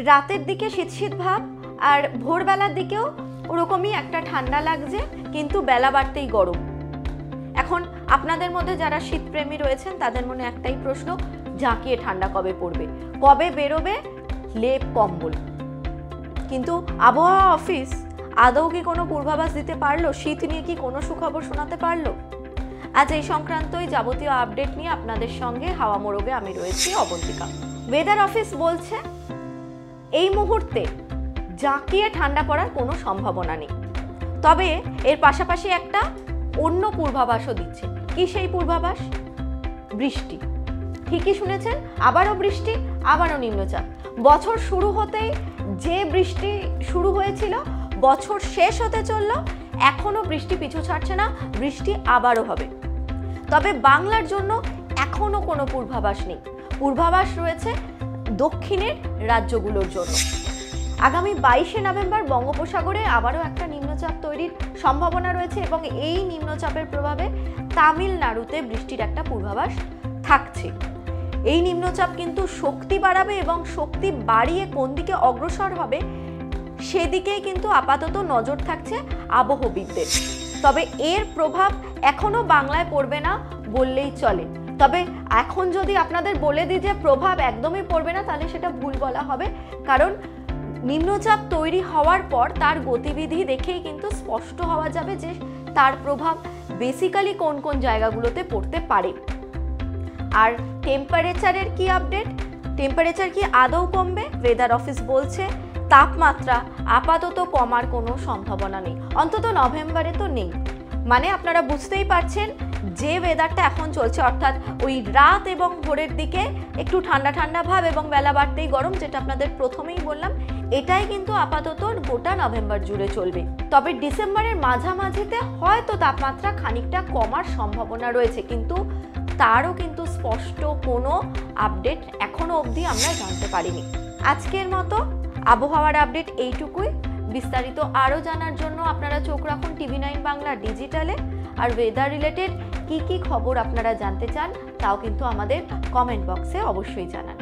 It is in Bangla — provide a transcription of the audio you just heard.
রাতের দিকে শীত শীত ভাব, আর ভোরবেলার দিকেও ওরকমই একটা ঠান্ডা লাগছে, কিন্তু বেলা বাড়তেই গরম। এখন আপনাদের মধ্যে যারা শীতপ্রেমী রয়েছেন তাদের মনে একটাই প্রশ্ন, জাঁকিয়ে ঠান্ডা কবে পড়বে, কবে বেরোবে লেপ কম্বল। কিন্তু আবহাওয়া অফিস আদৌ কি কোনো পূর্বাভাস দিতে পারলো? শীত নিয়ে কি কোনো সুখবর শোনাতে পারলো? আজ এই সংক্রান্তই যাবতীয় আপডেট নিয়ে আপনাদের সঙ্গে হাওয়া মোড়কে আমি রয়েছি, অবন্তিকা। ওয়েদার অফিস বলছে এই মুহূর্তে জাঁকিয়ে ঠান্ডা পড়ার কোনো সম্ভাবনা নেই, তবে এর পাশাপাশি একটা অন্য পূর্বাভাসও দিচ্ছে। কি সেই পূর্বাভাস? বৃষ্টি। ঠিকই শুনেছেন, আবারও বৃষ্টি, আবারও নিম্নচাপ। বছর শুরু হতেই যে বৃষ্টি শুরু হয়েছিল, বছর শেষ হতে চলল, এখনো বৃষ্টি পিছু ছাড়ছে না, বৃষ্টি আবারও হবে। তবে বাংলার জন্য এখনো কোনো পূর্বাভাস নেই। পূর্বাভাস রয়েছে দক্ষিণের রাজ্যগুলোর জন্য। আগামী 22শে নভেম্বর বঙ্গোপসাগরে আবারও একটা নিম্নচাপ তৈরির সম্ভাবনা রয়েছে এবং এই নিম্নচাপের প্রভাবে তামিলনাড়ুতে বৃষ্টির একটা পূর্বাভাস থাকছে। এই নিম্নচাপ কিন্তু শক্তি বাড়াবে এবং শক্তি বাড়িয়ে কোন দিকে অগ্রসর হবে সেদিকেই কিন্তু আপাতত নজর থাকছে আবহবিদদের। তবে এর প্রভাব এখনো বাংলায় পড়বে না বললেই চলে। তবে এখন যদি আপনাদের বলে দিই যে প্রভাব একদমই পড়বে না, তাহলে সেটা ভুল বলা হবে, কারণ নিম্নচাপ তৈরি হওয়ার পর তার গতিবিধি দেখেই কিন্তু স্পষ্ট হওয়া যাবে যে তার প্রভাব বেসিক্যালি কোন কোন জায়গাগুলোতে পড়তে পারে। আর টেম্পারেচারের কি আপডেট? টেম্পারেচার কি আদৌ কমবে? ওয়েদার অফিস বলছে তাপমাত্রা আপাতত কমার কোনো সম্ভাবনা নেই, অন্তত নভেম্বরে তো নেই। মানে আপনারা বুঝতেই পারছেন যে ওয়েদারটা এখন চলছে, অর্থাৎ ওই রাত এবং ভোরের দিকে একটু ঠান্ডা ঠান্ডা ভাব এবং বেলা বাড়তেই গরম, যেটা আপনাদের প্রথমেই বললাম, এটাই কিন্তু আপাতত গোটা নভেম্বর জুড়ে চলবে। তবে ডিসেম্বরের মাঝামাঝিতে হয়তো তাপমাত্রা খানিকটা কমার সম্ভাবনা রয়েছে, কিন্তু তারও কিন্তু স্পষ্ট কোনো আপডেট এখনো অবধি আমরা জানতে পারিনি। আজকের মতো আবহাওয়ার আপডেট এইটুকুই। বিস্তারিত আরও জানার জন্য আপনারা চোখ রাখুন TV9 বাংলা ডিজিটালে। আর ওয়েদার রিলেটেড কি কি খবর আপনারা জানতে চান তাও কিন্তু আমাদের কমেন্ট বক্সে অবশ্যই জানান।